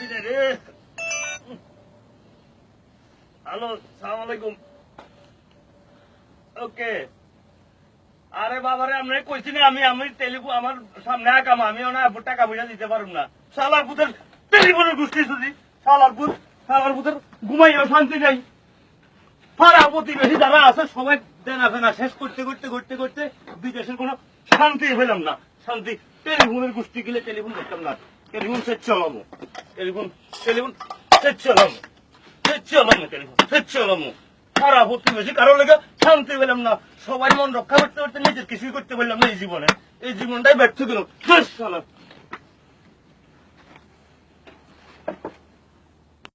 শান্তি নেই রে। হ্যালো, সালাম আলাইকুম। ওকে। আরে বাবারে আমরা কইছি না আমি টেলিফোন আমার সামনে আকাম আমি না টাকা পয়সা দিতে পারব না। শালার পুতের টেলিফোনের গোষ্ঠী শুধু শালার পুতের ঘুমাইও শান্তি নাই। পাড়া প্রতিবেশী যারা আছে সবাই দেনা ফেনা শেষ করতে করতে করতে করতে বিদেশের কোনো শান্তি পেলাম না। শান্তি টেলিফোনের গোষ্ঠী গেলে টেলিফোন করতাম না। টেলিফোন সেট চালামো টেলিফোন সেট চালামো টেলিফোন সেট চালামো। পাড়া প্রতিবেশী কারো লেগে শান্তি পেলাম না। সবাই মন রক্ষা করতে করতে নিজের কিছুই করতে পারলাম না এই জীবনে। এই জীবনটাই ব্যর্থ গেল।